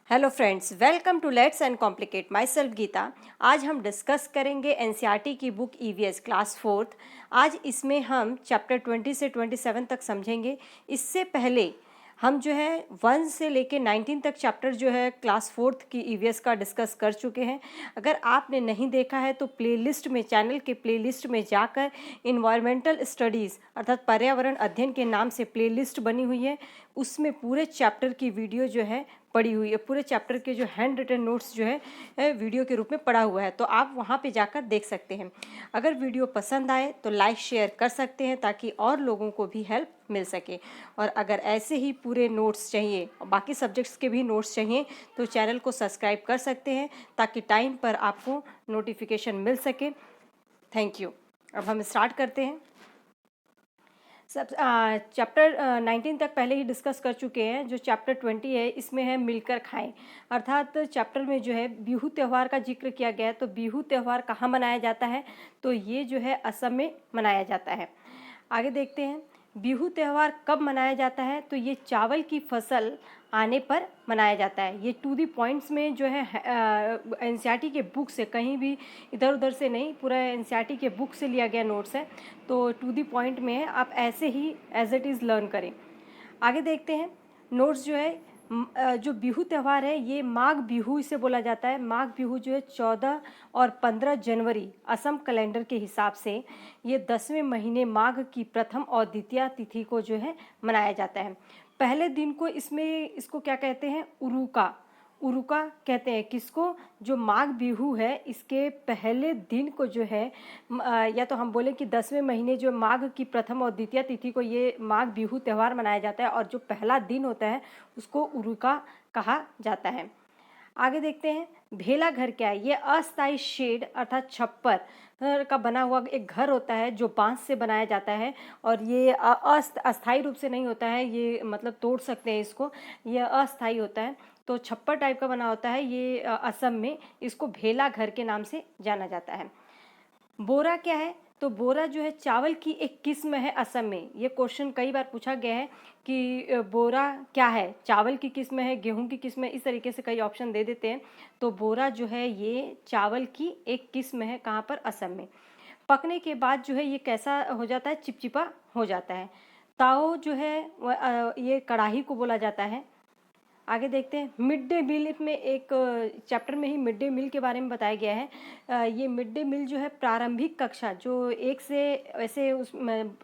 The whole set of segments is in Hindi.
Hello friends, welcome to let's and complicate myself Geeta. आज हम डिस्कस करेंगे एनसीईआरटी की बुक ईवीएस क्लास 4th। आज इसमें हम चैप्टर 20 से 27 तक समझेंगे। इससे पहले हम जो है 1 से लेके 19 तक चैप्टर जो है क्लास 4th की ईवीएस का डिस्कस कर चुके हैं। अगर आपने नहीं देखा है तो प्लेलिस्ट में, चैनल के प्लेलिस्ट में जाकर इन्वायरमेंटल स्टडीज़ अर्थात पर्यावरण अध्ययन के नाम से प्लेलिस्ट बनी हुई है, उसमें पूरे चैप्टर की वीडियो जो है पड़ी हुई है। पूरे चैप्टर के जो हैंड रिटन नोट्स जो है वीडियो के रूप में पड़ा हुआ है, तो आप वहाँ पे जाकर देख सकते हैं। अगर वीडियो पसंद आए तो लाइक शेयर कर सकते हैं ताकि और लोगों को भी हेल्प मिल सके। और अगर ऐसे ही पूरे नोट्स चाहिए, बाकी सब्जेक्ट्स के भी नोट्स चाहिए, तो चैनल को सब्सक्राइब कर सकते हैं ताकि टाइम पर आपको नोटिफिकेशन मिल सके। Thank you. अब हम स्टार्ट करते हैं। सब चैप्टर 19 तक पहले ही डिस्कस कर चुके हैं। जो चैप्टर 20 है इसमें है मिलकर खाएं, अर्थात चैप्टर में जो है बिहू त्यौहार का जिक्र किया गया है। तो बिहू त्यौहार कहाँ मनाया जाता है? तो ये जो है असम में मनाया जाता है। आगे देखते हैं, बिहू त्यौहार कब मनाया जाता है? तो ये चावल की फसल आने पर मनाया जाता है। ये टू दी पॉइंट्स में जो है एनसीईआरटी के बुक से, कहीं भी इधर उधर से नहीं, पूरा एनसीईआरटी के बुक से लिया गया नोट्स है। तो टू दी पॉइंट में है, आप ऐसे ही एज इट इज़ लर्न करें। आगे देखते हैं, नोट्स जो है जो बिहू त्यौहार है ये माघ बिहू इसे बोला जाता है। माघ बिहू जो है 14 और 15 जनवरी असम कैलेंडर के हिसाब से ये 10वें महीने माघ की प्रथम और द्वितीय तिथि को जो है मनाया जाता है। पहले दिन को इसको क्या कहते हैं? उरुका। उरुका कहते हैं किसको? जो माघ बिहू है इसके पहले दिन को जो है या तो हम बोले कि 10वें महीने जो माघ की प्रथम और द्वितीय तिथि को ये माघ बिहू त्यौहार मनाया जाता है, और जो पहला दिन होता है उसको उरुका कहा जाता है। आगे देखते हैं, भेला घर क्या है? ये अस्थायी शेड अर्थात छप्पर का बना हुआ एक घर होता है जो बांस से बनाया जाता है, और ये अस्थायी रूप से नहीं होता है, ये मतलब तोड़ सकते हैं इसको, ये अस्थायी होता है। तो छप्पर टाइप का बना होता है ये असम में, इसको भेला घर के नाम से जाना जाता है। बोरा क्या है? तो बोरा जो है चावल की एक किस्म है असम में। ये क्वेश्चन कई बार पूछा गया है कि बोरा क्या है, चावल की किस्म है, गेहूं की किस्म है, इस तरीके से कई ऑप्शन दे देते हैं। तो बोरा जो है ये चावल की एक किस्म है। कहाँ पर? असम में। पकने के बाद जो है ये कैसा हो जाता है? चिपचिपा हो जाता है। ताओ जो है ये कढ़ाई को बोला जाता है। आगे देखते हैं, मिड डे मील में एक चैप्टर में ही मिड डे मील के बारे में बताया गया है। ये मिड डे मील जो है प्रारंभिक कक्षा जो 1 से, वैसे उस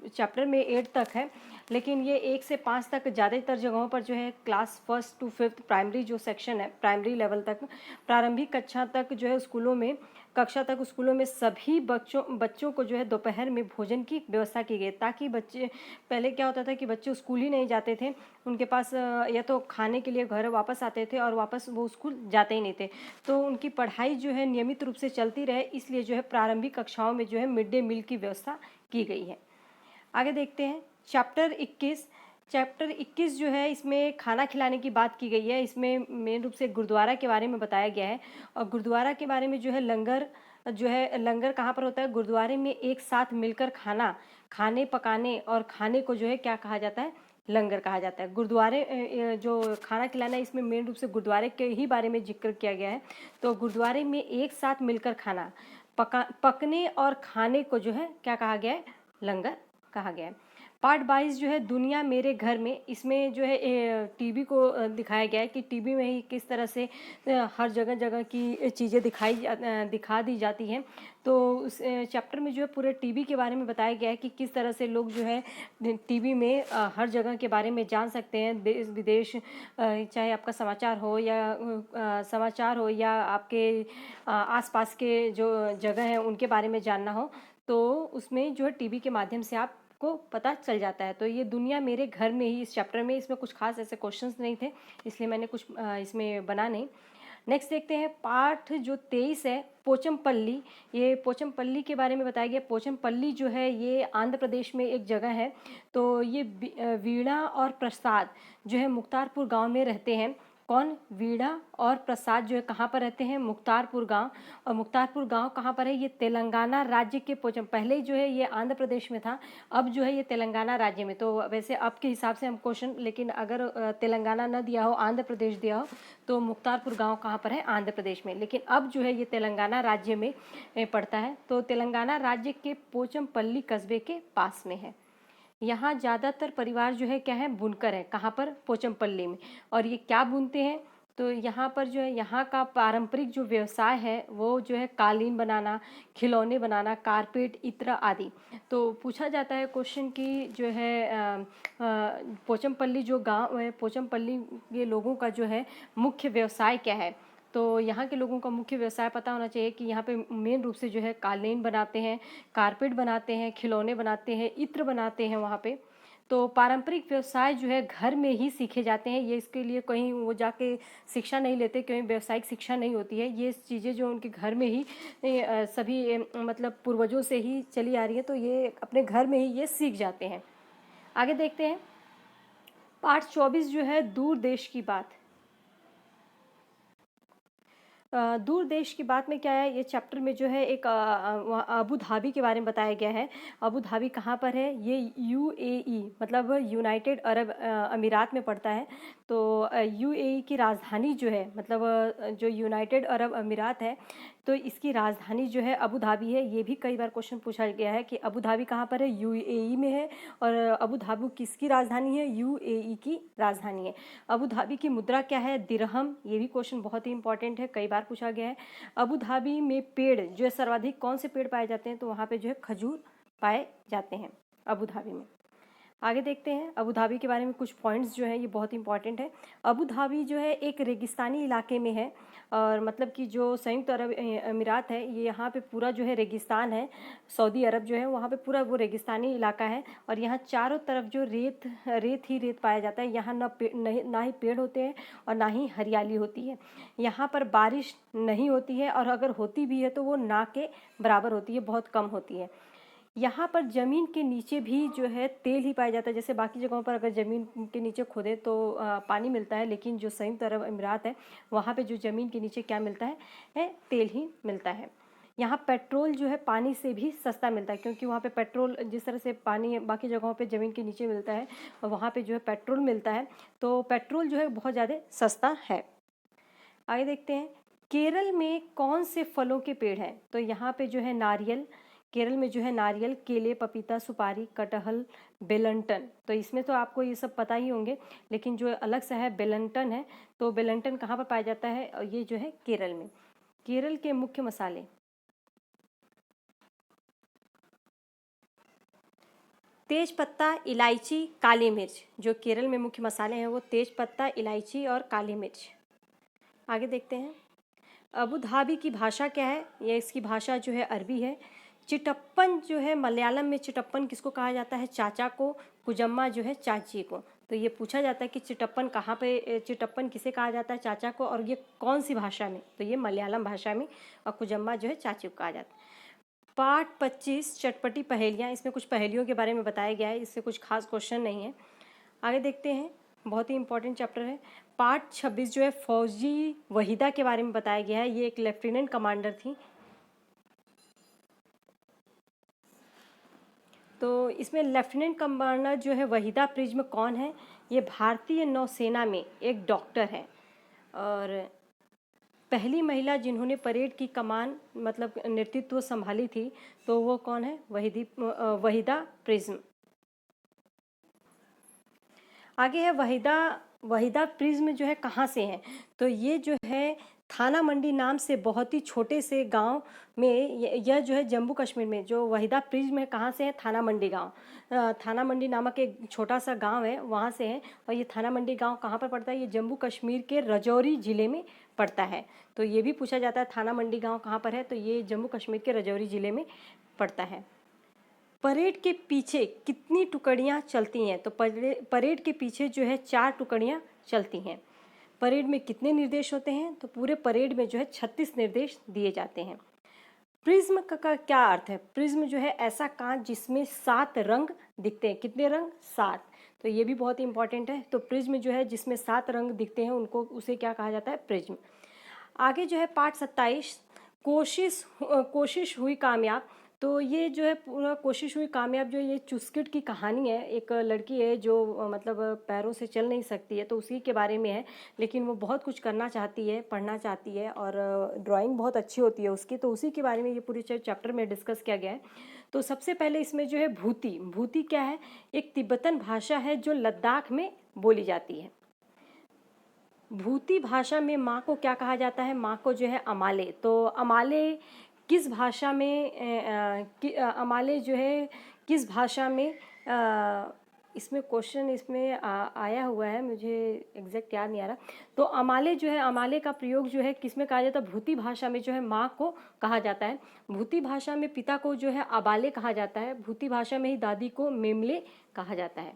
चैप्टर में 8 तक है, लेकिन ये 1 से 5 तक ज़्यादातर जगहों पर जो है क्लास 1 to 5 प्राइमरी जो सेक्शन है, प्राइमरी लेवल तक, प्रारंभिक कक्षा तक जो है स्कूलों में, कक्षा तक स्कूलों में सभी बच्चों को जो है दोपहर में भोजन की व्यवस्था की गई, ताकि बच्चे, पहले क्या होता था कि बच्चे स्कूल ही नहीं जाते थे, उनके पास या तो खाने के लिए घर वापस आते थे और वापस वो स्कूल जाते ही नहीं थे। तो उनकी पढ़ाई जो है नियमित रूप से चलती रहे, इसलिए जो है प्रारंभिक कक्षाओं में जो है मिड डे मील की व्यवस्था की गई है। आगे देखते हैं, चैप्टर 21 जो है इसमें खाना खिलाने की बात की गई है। इसमें मेन रूप से गुरुद्वारा के बारे में बताया गया है, और गुरुद्वारा के बारे में जो है लंगर कहाँ पर होता है? गुरुद्वारे में एक साथ मिलकर खाने पकाने और खाने को जो है क्या कहा जाता है? लंगर कहा जाता है। गुरुद्वारे जो खाना खिलाना है इसमें मेन रूप से गुरुद्वारे के ही बारे में जिक्र किया गया है। तो गुरुद्वारे में एक साथ मिलकर खाना पकने और खाने को जो है क्या कहा गया है? लंगर कहा गया है। पार्ट 22 जो है दुनिया मेरे घर में, इसमें जो है टीबी को दिखाया गया है कि टीबी में ही किस तरह से हर जगह जगह की चीज़ें दिखा दी जाती हैं। तो उस चैप्टर में जो है पूरे टीबी के बारे में बताया गया है कि किस तरह से लोग जो है टीबी में हर जगह के बारे में जान सकते हैं, देश विदेश, चाहे आपका समाचार हो या आपके आसपास के जो जगह हैं उनके बारे में जानना हो, तो उसमें जो है टीबी के माध्यम से आप को पता चल जाता है। तो ये दुनिया मेरे घर में ही इस चैप्टर में, इसमें कुछ खास ऐसे क्वेश्चंस नहीं थे, इसलिए मैंने कुछ इसमें बना नहीं। नेक्स्ट देखते हैं, पाठ जो 23 है पोचमपल्ली। ये पोचमपल्ली के बारे में बताया गया। पोचमपल्ली जो है ये आंध्र प्रदेश में एक जगह है। तो ये वीणा और प्रसाद जो है मुक्तारपुर गांव में रहते हैं। कौन, वीणा और प्रसाद जो है कहाँ पर रहते हैं, मुख्तारपुर गांव। और मुख्तारपुर गांव कहाँ पर है, ये तेलंगाना राज्य के पोचम, पहले जो है ये आंध्र प्रदेश में था, अब जो है ये तेलंगाना राज्य में। तो वैसे अब के हिसाब से हम क्वेश्चन, लेकिन अगर तेलंगाना न दिया हो, आंध्र प्रदेश दिया हो, तो मुख्तारपुर गाँव कहाँ पर है, आंध्र प्रदेश में। लेकिन अब जो है ये तेलंगाना राज्य में पड़ता है। तो तेलंगाना राज्य के पोचमपल्ली कस्बे के पास में है। यहाँ ज़्यादातर परिवार जो है क्या है, बुनकर है। कहाँ पर, पोचमपल्ली में। और ये क्या बुनते हैं, तो यहाँ पर जो है यहाँ का पारंपरिक जो व्यवसाय है वो जो है कालीन बनाना, खिलौने बनाना, कारपेट, इत्र आदि। तो पूछा जाता है क्वेश्चन कि जो है पोचमपल्ली जो गांव है, पोचमपल्ली के लोगों का जो है मुख्य व्यवसाय क्या है। तो यहाँ के लोगों का मुख्य व्यवसाय पता होना चाहिए कि यहाँ पे मेन रूप से जो है कालीन बनाते हैं, कारपेट बनाते हैं, खिलौने बनाते हैं, इत्र बनाते हैं वहाँ पे। तो पारंपरिक व्यवसाय जो है घर में ही सीखे जाते हैं, ये इसके लिए कहीं वो जाके शिक्षा नहीं लेते, कहीं व्यावसायिक शिक्षा नहीं होती है। ये चीज़ें जो उनके घर में ही सभी मतलब पूर्वजों से ही चली आ रही है, तो ये अपने घर में ही ये सीख जाते हैं। आगे देखते हैं, पाठ 24 जो है दूर देश की बात। दूर देश की बात में क्या है, ये चैप्टर में जो है एक अबू धाबी के बारे में बताया गया है। अबू धाबी कहाँ पर है, ये यूएई मतलब यूनाइटेड अरब अमीरात में पड़ता है। तो यूएई की राजधानी जो है, मतलब जो यूनाइटेड अरब अमीरात है, तो इसकी राजधानी जो है अबू धाबी है। ये भी कई बार क्वेश्चन पूछा गया है कि अबू धाबी कहाँ पर है, यूएई में है। और अबू धाबी किसकी राजधानी है, यूएई की राजधानी है। अबू धाबी की मुद्रा क्या है, दिरहम। ये भी क्वेश्चन बहुत ही इंपॉर्टेंट है, कई बार पूछा गया है। अबू धाबी में पेड़ जो है सर्वाधिक कौन से पेड़ पाए जाते हैं, तो वहाँ पे जो है खजूर पाए जाते हैं अबू धाबी में। आगे देखते हैं, अबू धाबी के बारे में कुछ पॉइंट्स जो है ये बहुत इंपॉर्टेंट है। अबू धाबी जो है एक रेगिस्तानी इलाके में है, और मतलब कि जो संयुक्त अरब अमीरात है, ये यहाँ पे पूरा जो है रेगिस्तान है। सऊदी अरब जो है वहाँ पे पूरा वो रेगिस्तानी इलाका है, और यहाँ चारों तरफ जो रेत ही रेत पाया जाता है। यहाँ ना ही पेड़ होते हैं और ना ही हरियाली होती है। यहाँ पर बारिश नहीं होती है, और अगर होती भी है तो वो ना के बराबर होती है, बहुत कम होती है। यहाँ पर ज़मीन के नीचे भी जो है तेल ही पाया जाता है। जैसे बाकी जगहों पर अगर ज़मीन के नीचे खोदे तो पानी मिलता है, लेकिन जो संयुक्त अरब अमीरात है वहाँ पे जो ज़मीन के नीचे क्या मिलता है तेल ही मिलता है। यहाँ पेट्रोल जो है पानी से भी सस्ता मिलता है, क्योंकि वहाँ पे पेट्रोल जिस तरह से पानी बाकी जगहों पे ज़मीन के नीचे मिलता है, और वहाँ पे जो है पेट्रोल मिलता है, तो पेट्रोल जो है बहुत ज़्यादा सस्ता है। आगे देखते हैं, केरल में कौन से फलों के पेड़ हैं, तो यहाँ पे जो है नारियल, केरल में जो है नारियल, केले, पपीता, सुपारी, कटहल, बेलंटन। तो इसमें तो आपको ये सब पता ही होंगे, लेकिन जो अलग सा है बेलंटन है। तो बेलंटन कहाँ पर पाया जाता है, और ये जो है केरल में। केरल के मुख्य मसाले, तेज पत्ता, इलायची, काली मिर्च। जो केरल में मुख्य मसाले हैं वो तेज पत्ता, इलायची और काली मिर्च। आगे देखते हैं, अबू धाबी की भाषा क्या है, ये इसकी भाषा जो है अरबी है। चिटप्पन जो है मलयालम में चिटप्पन किसको कहा जाता है, चाचा को। कुजम्मा जो है चाची को। तो ये पूछा जाता है कि चिटप्पन कहाँ पे, चिटप्पन किसे कहा जाता है, चाचा को, और ये कौन सी भाषा में, तो ये मलयालम भाषा में। और कुजम्मा जो है चाची को कहा जाता है। पाठ 25 चटपटी पहेलियाँ, इसमें कुछ पहेलियों के बारे में बताया गया है, इससे कुछ खास क्वेश्चन नहीं है। आगे देखते हैं, बहुत ही इंपॉर्टेंट चैप्टर है। पार्ट 26 जो है फौजी वहीदा के बारे में बताया गया है। ये एक लेफ्टिनेंट कमांडर थी। तो इसमें लेफ्टिनेंट कमांडर जो है वहीदा प्रिज्म कौन है, ये भारतीय नौसेना में एक डॉक्टर है। और पहली महिला जिन्होंने परेड की कमान मतलब नेतृत्व संभाली थी, तो वो कौन है, वहीदा प्रिज्म। आगे है वहीदा प्रिज्म जो है कहाँ से है, तो ये जो है थाना मंडी नाम से बहुत ही छोटे से गांव में, यह जो है जम्मू कश्मीर में जो वहीदा प्रिज्म है कहाँ से है, थाना मंडी गांव। थाना मंडी नामक एक छोटा सा गांव है, वहाँ से है। और ये थाना मंडी गांव कहाँ पर पड़ता है, ये जम्मू कश्मीर के राजौरी ज़िले में पड़ता है। तो ये भी पूछा जाता है थाना मंडी गाँव कहाँ पर है, तो ये जम्मू कश्मीर के राजौरी ज़िले में पड़ता है। परेड के पीछे कितनी टुकड़ियाँ चलती हैं, तो परेड के पीछे जो है 4 टुकड़ियाँ चलती हैं। परेड में कितने निर्देश होते हैं, तो पूरे परेड में जो है 36 निर्देश दिए जाते हैं। प्रिज्म का क्या अर्थ है, प्रिज्म जो है ऐसा कांच जिसमें 7 रंग दिखते हैं। कितने रंग, 7। तो ये भी बहुत ही इंपॉर्टेंट है। तो प्रिज्म जो है जिसमें 7 रंग दिखते हैं उनको, उसे क्या कहा जाता है? प्रिज्म। आगे जो है पाठ 27, कोशिश हुई कामयाब। तो ये जो है पूरा कोशिश हुई कामयाब, जो ये चुस्किट की कहानी है। एक लड़की है जो मतलब पैरों से चल नहीं सकती है, तो उसी के बारे में है। लेकिन वो बहुत कुछ करना चाहती है, पढ़ना चाहती है, और ड्राइंग बहुत अच्छी होती है उसकी। तो उसी के बारे में ये पूरे चैप्टर में डिस्कस किया गया है। तो सबसे पहले इसमें जो है भूती, भूती क्या है? एक तिब्बतन भाषा है जो लद्दाख में बोली जाती है। भूती भाषा में माँ को क्या कहा जाता है? माँ को जो है अमाले। तो अमाले किस भाषा में अमाले जो है किस भाषा में इसमें क्वेश्चन इसमें आया हुआ है, मुझे एग्जैक्ट याद नहीं आ रहा। तो अमाले जो है, अमाले का प्रयोग जो है किस में कहा जाता है? भूती भाषा में जो है माँ को कहा जाता है। भूती भाषा में पिता को जो है अबाले कहा जाता है। भूती भाषा में ही दादी को मेमले कहा जाता है।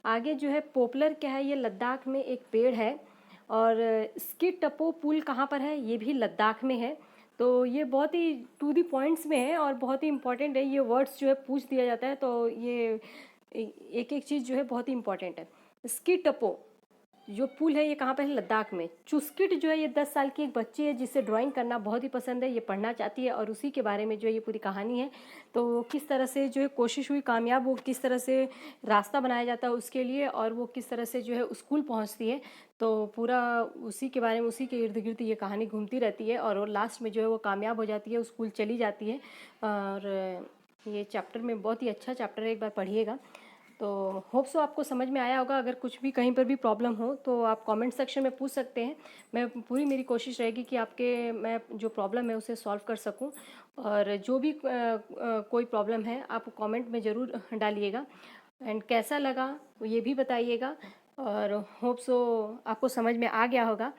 आगे जो है पोपलर क्या है? ये लद्दाख में एक पेड़ है। और स्किट टपो पुल कहाँ पर है? ये भी लद्दाख में है। तो ये बहुत ही टू दी पॉइंट्स में है और बहुत ही इंपॉर्टेंट है। ये वर्ड्स जो है पूछ दिया जाता है, तो ये एक एक चीज़ जो है बहुत ही इंपॉर्टेंट है। स्किट टपो जो पुल है ये कहाँ पर है? लद्दाख में। चुस्किट जो है ये 10 साल की एक बच्ची है जिसे ड्राइंग करना बहुत ही पसंद है, ये पढ़ना चाहती है, और उसी के बारे में जो है ये पूरी कहानी है। तो किस तरह से जो है कोशिश हुई कामयाब, वो किस तरह से रास्ता बनाया जाता है उसके लिए, और वो किस तरह से जो है स्कूल पहुंचती है। तो पूरा उसी के बारे में, उसी के इर्द गिर्द ये कहानी घूमती रहती है, और लास्ट में जो है वो कामयाब हो जाती है, स्कूल चली जाती है। और ये चैप्टर में बहुत ही अच्छा चैप्टर है, एक बार पढ़िएगा। तो होप सो आपको समझ में आया होगा। अगर कुछ भी कहीं पर भी प्रॉब्लम हो तो आप कमेंट सेक्शन में पूछ सकते हैं। मैं पूरी मेरी कोशिश रहेगी कि आपके मैं जो प्रॉब्लम है उसे सॉल्व कर सकूं। और जो भी कोई प्रॉब्लम है आप कमेंट में ज़रूर डालिएगा। एंड कैसा लगा ये भी बताइएगा। और होप सो आपको समझ में आ गया होगा।